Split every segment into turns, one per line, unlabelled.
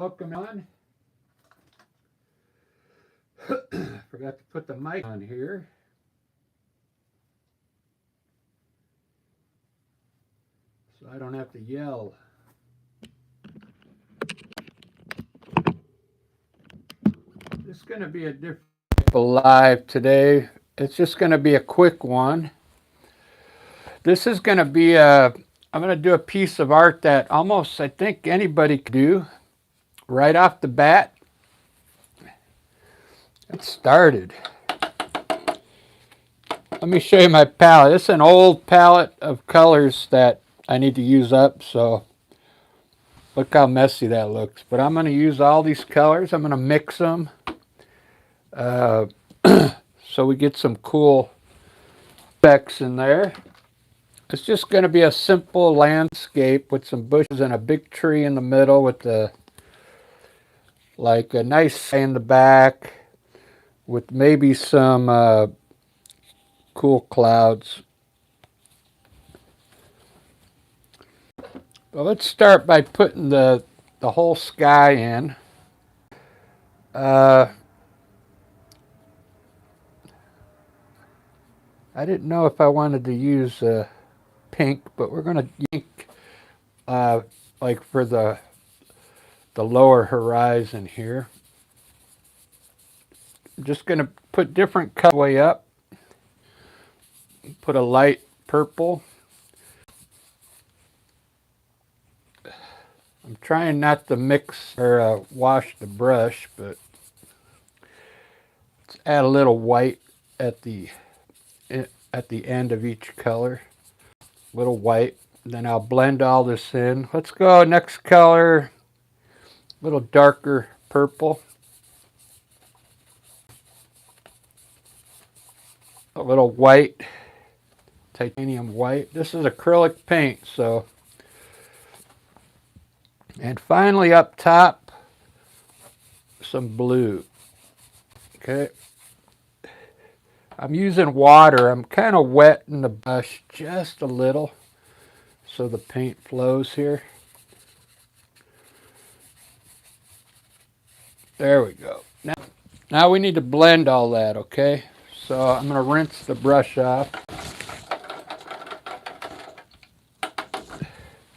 Welcome on. Forgot to put the mic on here. So I don't have to yell. This is going to be a different live today. It's just going to be a quick one. This is going to be I'm going to do a piece of art that almost I think anybody could do right off the bat. It started. Let me show you my palette. This is an old palette of colors that I need to use up, so look how messy that looks. But I'm going to use all these colors. I'm going to mix them so we get some cool effects in there. It's just going to be a simple landscape with some bushes and a big tree in the middle with a nice in the back with maybe some cool clouds. Well, let's start by putting the whole sky in. I didn't know if I wanted to use pink, but we're going to ink like for the lower horizon here. I'm just going to put different color way up. Put a light purple. I'm trying not to mix or wash the brush, but let's add a little white at the end of each color. A little white. Then I'll blend all this in. Let's go next color. A little darker purple. A little white. Titanium white. This is acrylic paint, so. And finally up top, some blue. Okay. I'm using water. I'm kind of wetting the brush just a little so the paint flows here. There we go. Now we need to blend all that, okay? So I'm going to rinse the brush off.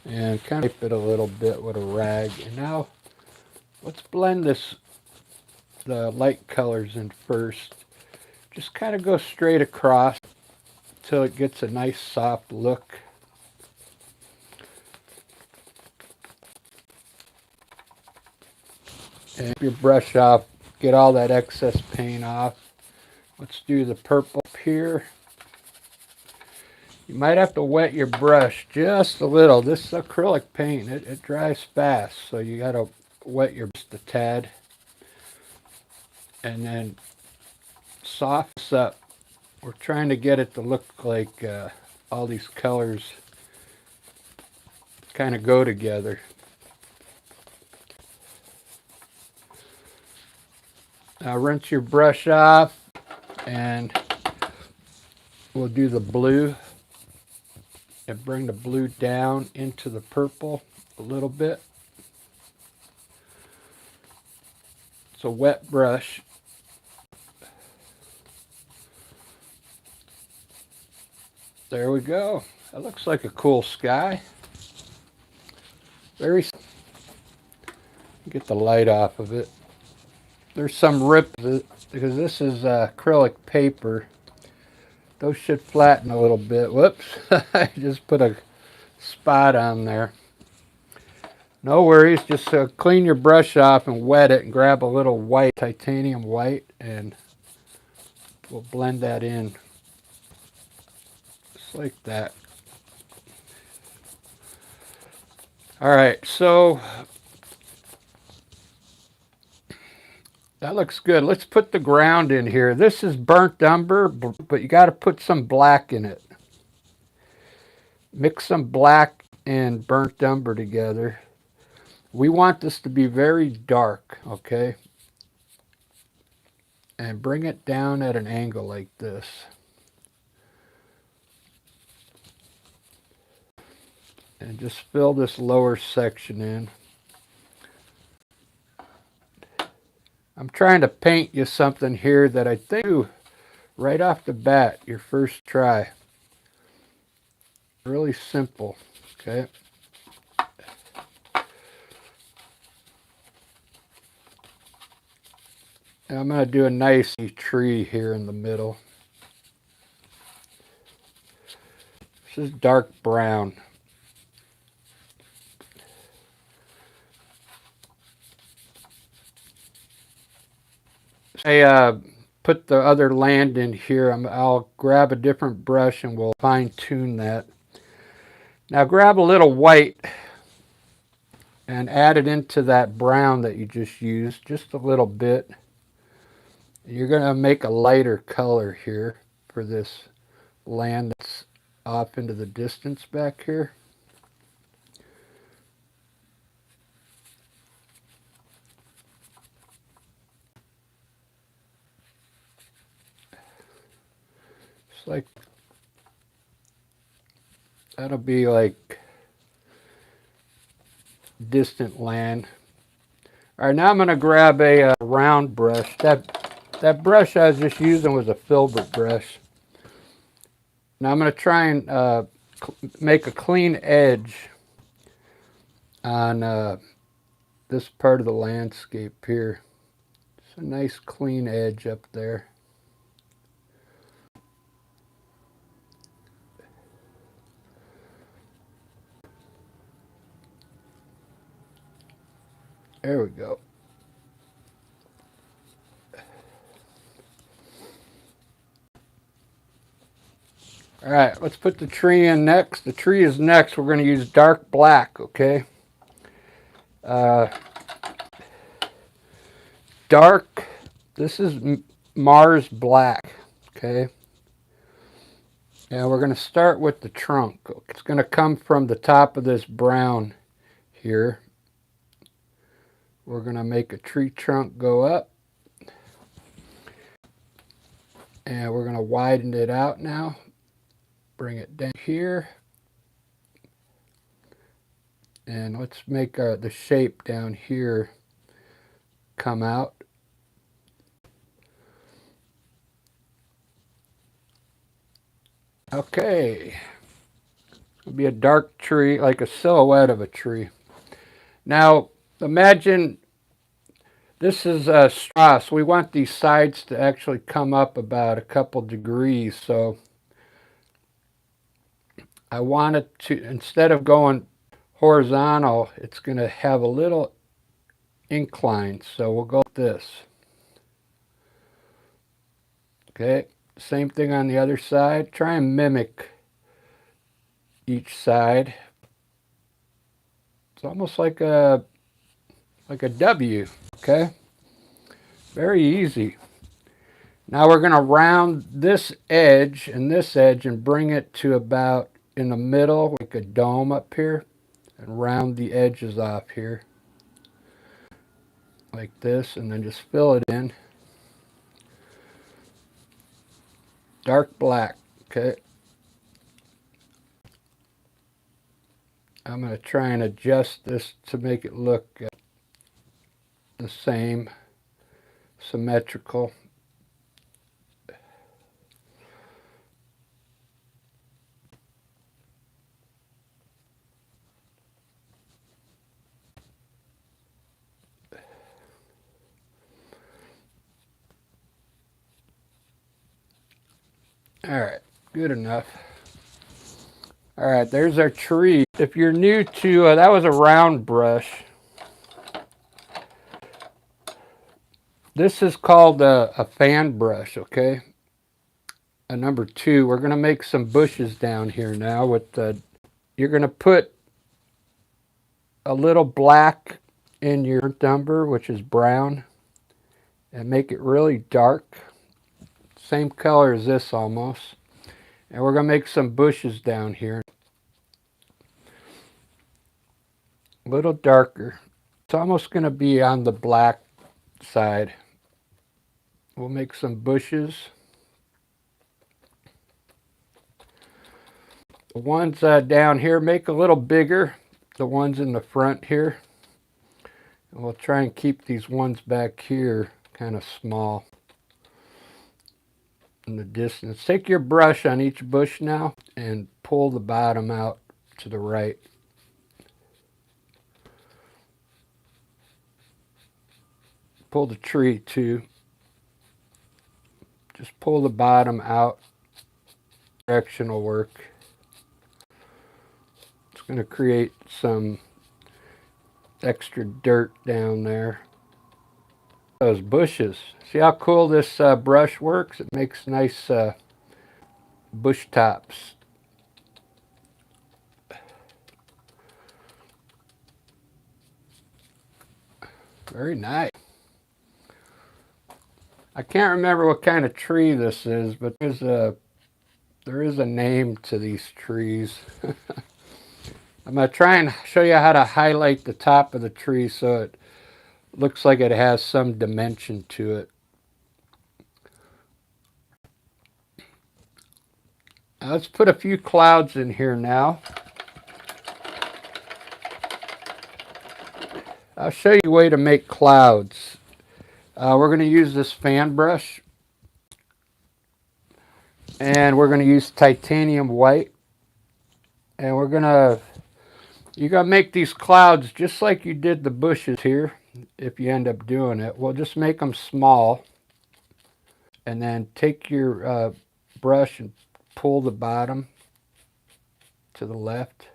And kind of wipe it a little bit with a rag. And now let's blend the light colors in first. Just kind of go straight across until it gets a nice soft look. And your brush off, get all that excess paint off. Let's do the purple up here. You might have to wet your brush just a little. This is acrylic paint. It dries fast, so you got to wet your brush a tad. And then soften this up. We're trying to get it to look like all these colors kind of go together. Now rinse your brush off and we'll do the blue and bring the blue down into the purple a little bit. It's a wet brush. There we go. That looks like a cool sky. Get the light off of it. There's some rips because this is acrylic paper. Those should flatten a little bit. Whoops, I just put a spot on there. No worries, just clean your brush off and wet it and grab a little white, titanium white, and we'll blend that in. Just like that. Alright, so that looks good. Let's put the ground in here. This is burnt umber, but you got to put some black in it. Mix some black and burnt umber together. We want this to be very dark, okay? And bring it down at an angle like this. And just fill this lower section in. I'm trying to paint you something here that I think right off the bat, your first try. Really simple, okay? And I'm going to do a nice tree here in the middle. This is dark brown. I put the other land in here. I'll grab a different brush and we'll fine tune that. Now grab a little white and add it into that brown that you just used, just a little bit. You're going to make a lighter color here for this land that's off into the distance back here. It's like, that'll be like distant land. All right, now I'm going to grab a round brush. That brush I was just using was a filbert brush. Now I'm going to try and make a clean edge on this part of the landscape here. It's a nice clean edge up there. There we go. All right, let's put the tree in next. The tree is next. We're going to use dark black, okay? Dark, this is Mars black, okay? And we're going to start with the trunk. It's going to come from the top of this brown here. We're going to make a tree trunk go up. And we're going to widen it out now. Bring it down here. And let's make the shape down here come out. Okay. It'll be a dark tree, like a silhouette of a tree. Now, imagine this is a straw, so we want these sides to actually come up about a couple degrees. So I want it to, instead of going horizontal, it's going to have a little incline. So we'll go with this. Okay, same thing on the other side. Try and mimic each side. It's almost like a W, okay? Very easy. Now we're going to round this edge and bring it to about in the middle, like a dome up here, and round the edges off here, like this, and then just fill it in. Dark black, okay? I'm going to try and adjust this to make it look the same, symmetrical. All right, good enough. All right, there's our tree. If you're new to, that was a round brush. This is called a fan brush, okay? A number 2. We're going to make some bushes down here now. You're going to put a little black in your umber, which is brown, and make it really dark. Same color as this almost. And we're going to make some bushes down here. A little darker. It's almost going to be on the black side. We'll make some bushes. The ones down here, make a little bigger. The ones in the front here. And we'll try and keep these ones back here kind of small in the distance. Take your brush on each bush now and pull the bottom out to the right. Pull the tree too. Just pull the bottom out. Directional work. It's going to create some extra dirt down there. Those bushes. See how cool this brush works? It makes nice bush tops. Very nice. I can't remember what kind of tree this is, but there is a name to these trees. I'm going to try and show you how to highlight the top of the tree so it looks like it has some dimension to it. Now let's put a few clouds in here now. I'll show you a way to make clouds. We're going to use this fan brush. And we're going to use titanium white. And you're going to make these clouds just like you did the bushes here. If you end up doing it, we'll just make them small. And then take your brush and pull the bottom to the left.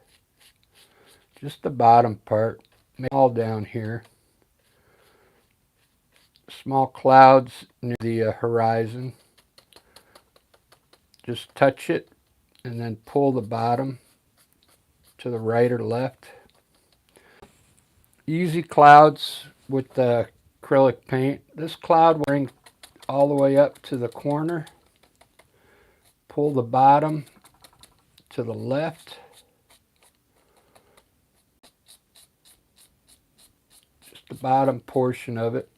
Just the bottom part. Make all down here. Small clouds near the horizon. Just touch it and then pull the bottom to the right or left. Easy clouds with the acrylic paint. This cloud will bring all the way up to the corner. Pull the bottom to the left. Just the bottom portion of it.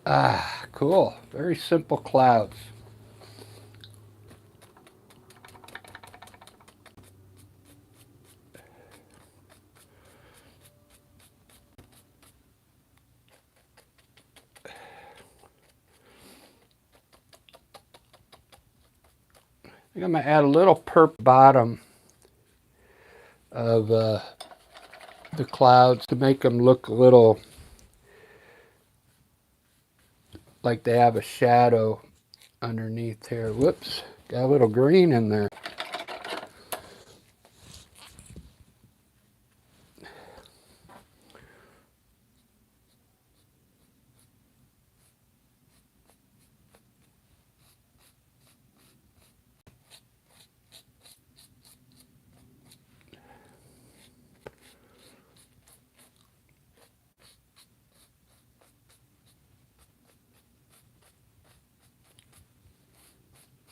Ah, cool. Very simple clouds. I think I'm going to add a little purple bottom of the clouds to make them look a little like they have a shadow underneath here. Whoops, got a little green in there.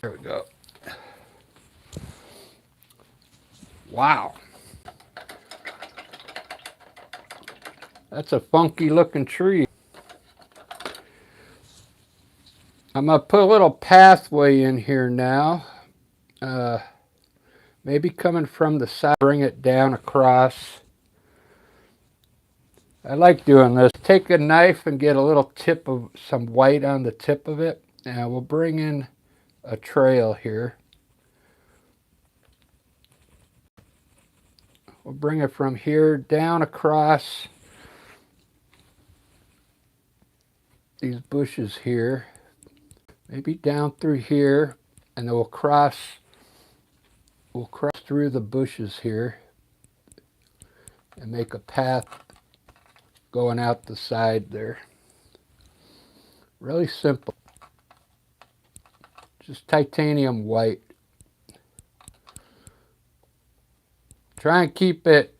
There we go. Wow. That's a funky looking tree. I'm going to put a little pathway in here now. Maybe coming from the side, bring it down across. I like doing this. Take a knife and get a little tip of some white on the tip of it. And we'll bring in a trail here. We'll bring it from here down across these bushes here. Maybe down through here. And then we'll cross through the bushes here and make a path going out the side there. Really simple. Just titanium white. Try and keep it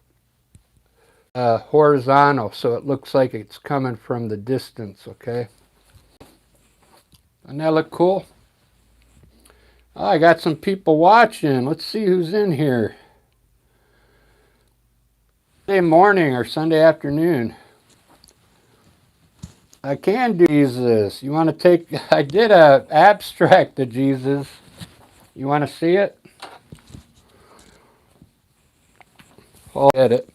horizontal so it looks like it's coming from the distance, okay? Doesn't that look cool? Oh, I got some people watching. Let's see who's in here. Sunday morning or Sunday afternoon. I can do Jesus. You want to take, I did a abstract of Jesus. You want to see it? I'll edit.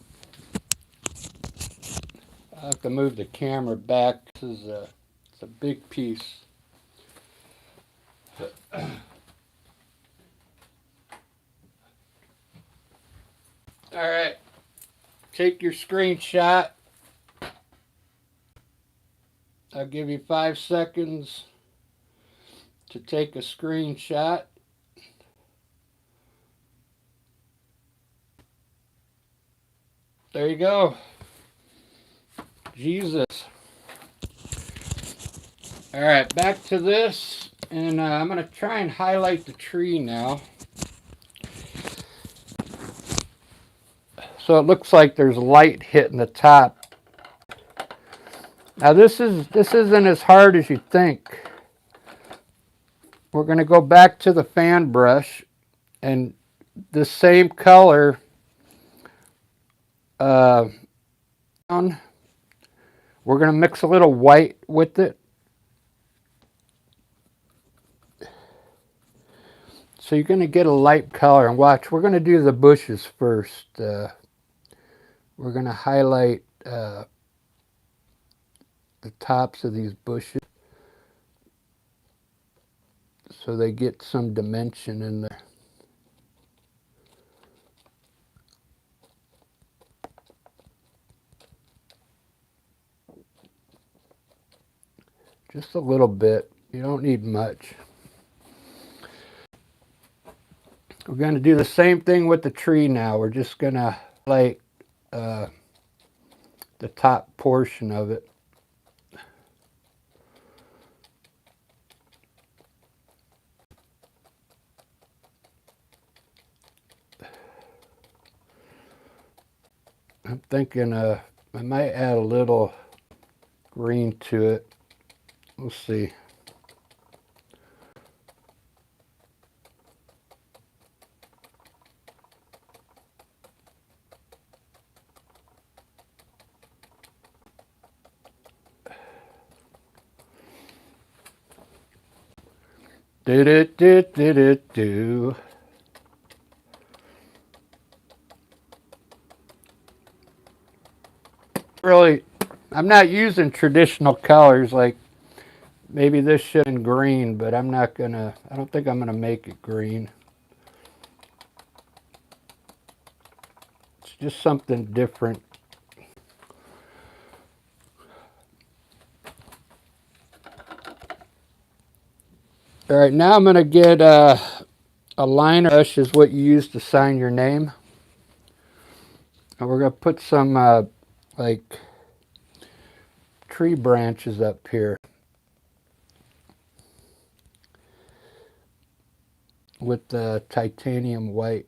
I have to move the camera back. This is it's a big piece. All right, take your screenshot. I'll give you 5 seconds to take a screenshot. There you go. Jesus. All right, back to this. And I'm going to try and highlight the tree now. So it looks like there's light hitting the top. Now this isn't as hard as you think. We're going to go back to the fan brush and the same color we're going to mix a little white with it. So you're going to get a light color. And watch, we're going to do the bushes first. We're going to highlight the tops of these bushes so they get some dimension in there. Just a little bit. You don't need much. We're going to do the same thing with the tree now. We're just going to highlight the top portion of it. I'm thinking I might add a little green to it. We'll see. Do. Really, I'm not using traditional colors like maybe this should be green, but I don't think I'm gonna make it green. It's just something different. All right, now I'm gonna get a liner brush is what you use to sign your name. And we're gonna put some like tree branches up here with the titanium white.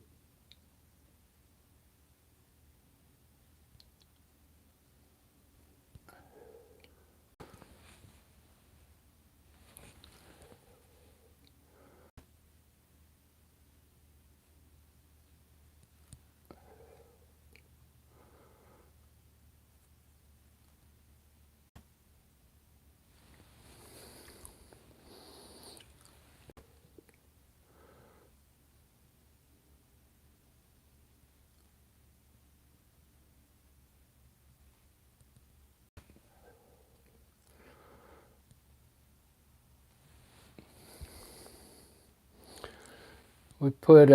We put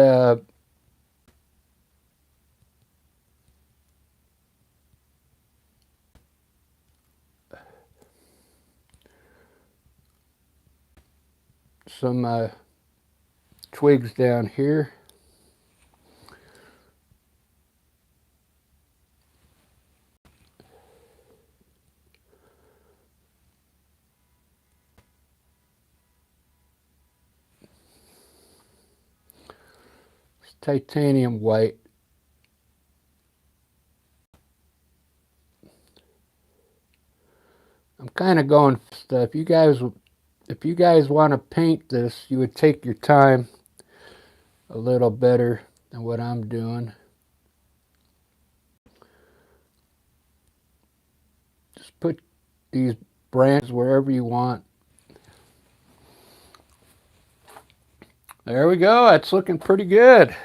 some twigs down here. It's titanium white. I'm kind of going stuff. If you guys want to paint this, you would take your time a little better than what I'm doing. Just put these branches wherever you want. There we go. That's looking pretty good.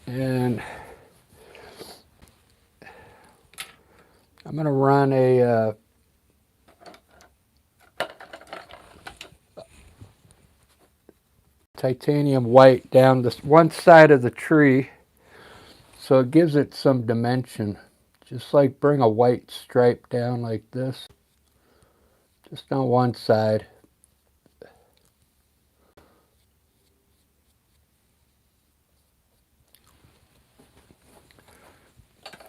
And I'm going to run a titanium white down this one side of the tree so it gives it some dimension. Just like bring a white stripe down like this, just on one side.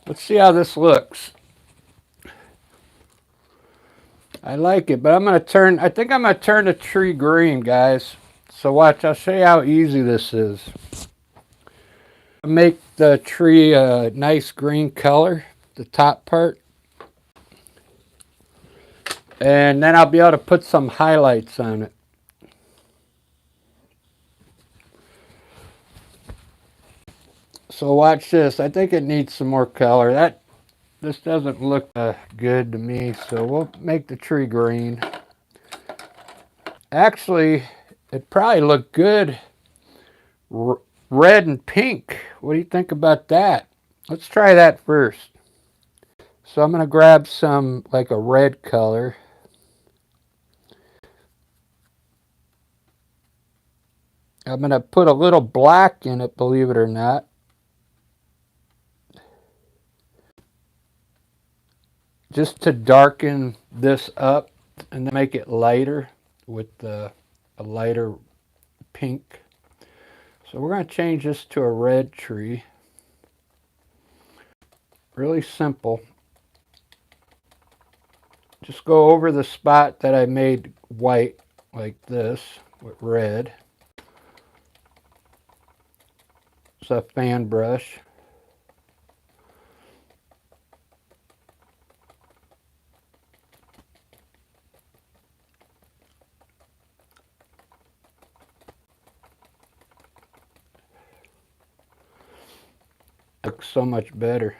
Let's see how this looks. I like it, but I think I'm going to turn the tree green, guys. So watch, I'll show you how easy this is. Make the tree a nice green color, the top part. And then I'll be able to put some highlights on it. So watch this. I think it needs some more color. This doesn't look good to me, so we'll make the tree green. Actually, it probably looked good red and pink. What do you think about that? Let's try that first. So I'm going to grab some, like a red color. I'm going to put a little black in it, believe it or not. Just to darken this up and then make it lighter with a lighter pink. So we're going to change this to a red tree. Really simple. Just go over the spot that I made white like this with red. It's a fan brush. Looks so much better.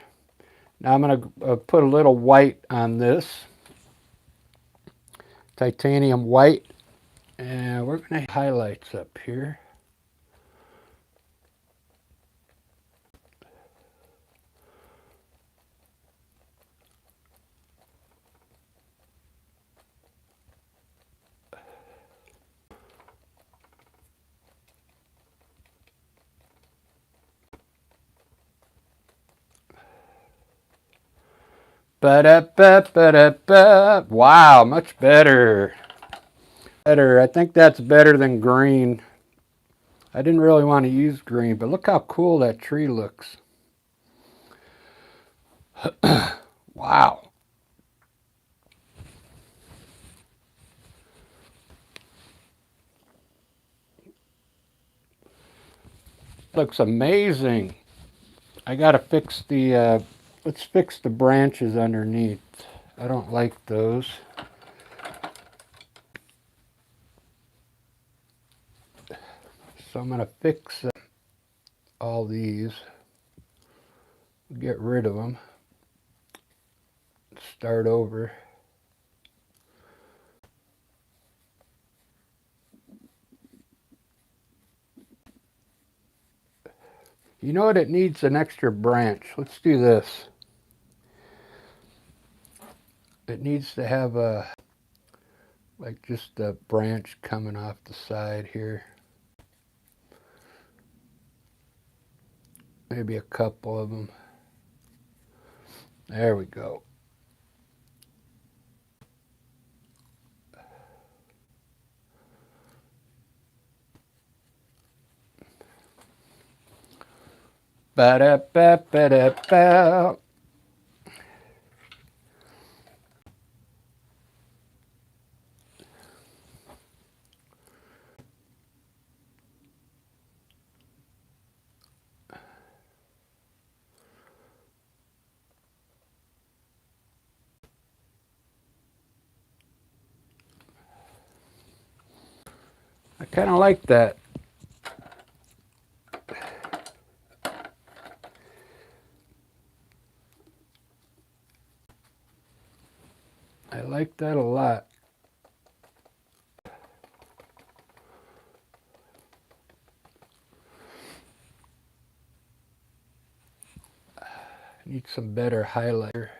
Now I'm going to put a little white on this. Titanium white. And we're going to highlights up here. Ba-da-ba-ba-da-ba. Wow, much better. I think that's better than green. I didn't really want to use green, but look how cool that tree looks. Wow. Looks amazing. I gotta fix the, let's fix the branches underneath. I don't like those. So I'm gonna fix all these. Get rid of them. Start over. You know what? It needs an extra branch. Let's do this. It needs to have like just a branch coming off the side here. Maybe a couple of them. There we go. Ba-da-ba-ba-da-ba. kind of like that. I like that a lot. Need some better highlighter.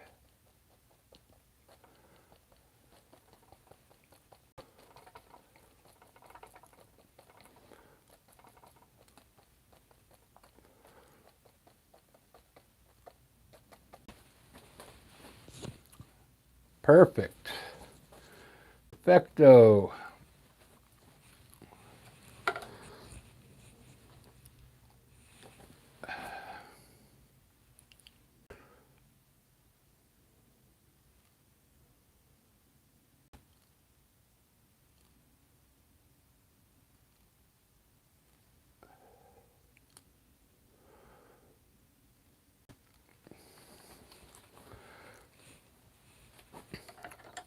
Perfect. Perfecto.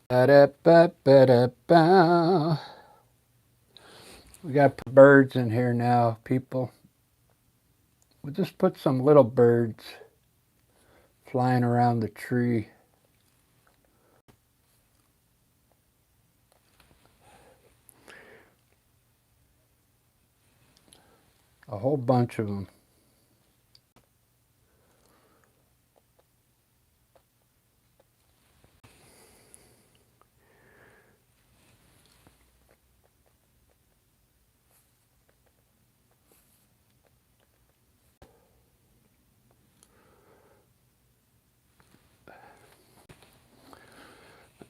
Ba-da-ba-ba-da-ba. We got birds in here now, people. We'll just put some little birds flying around the tree. A whole bunch of them.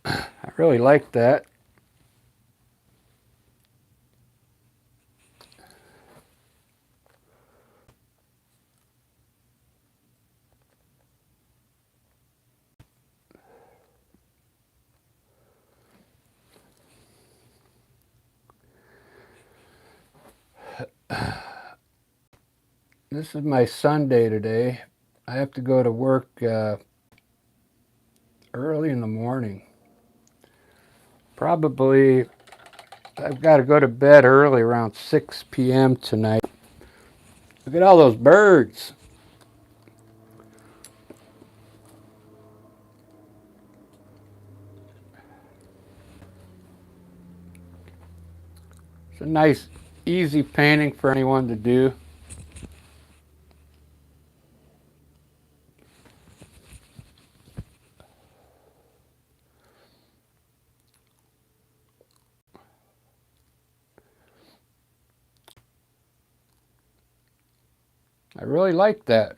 I really like that. This is my Sunday today. I have to go to work early in the morning. Probably, I've got to go to bed early, around 6 p.m. tonight. Look at all those birds. It's a nice, easy painting for anyone to do. I really like that.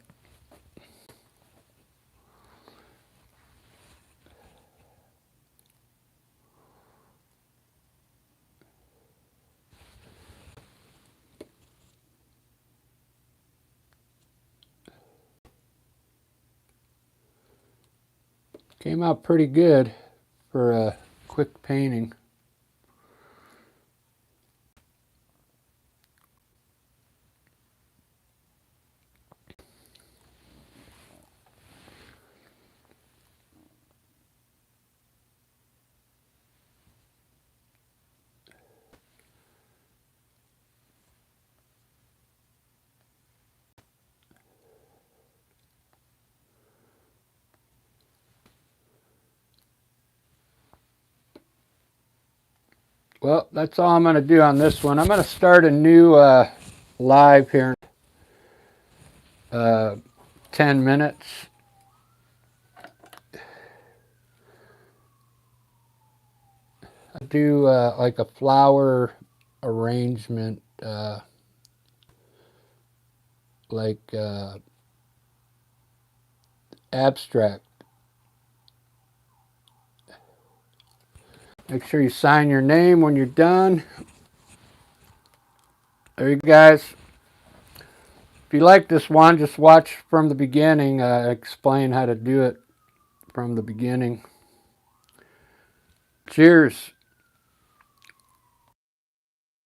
Came out pretty good for a quick painting. Well, that's all I'm going to do on this one. I'm going to start a new live here in 10 minutes. I do like a flower arrangement, like abstract. Make sure you sign your name when you're done. There you guys. If you like this one, just watch from the beginning. Explain how to do it from the beginning. Cheers.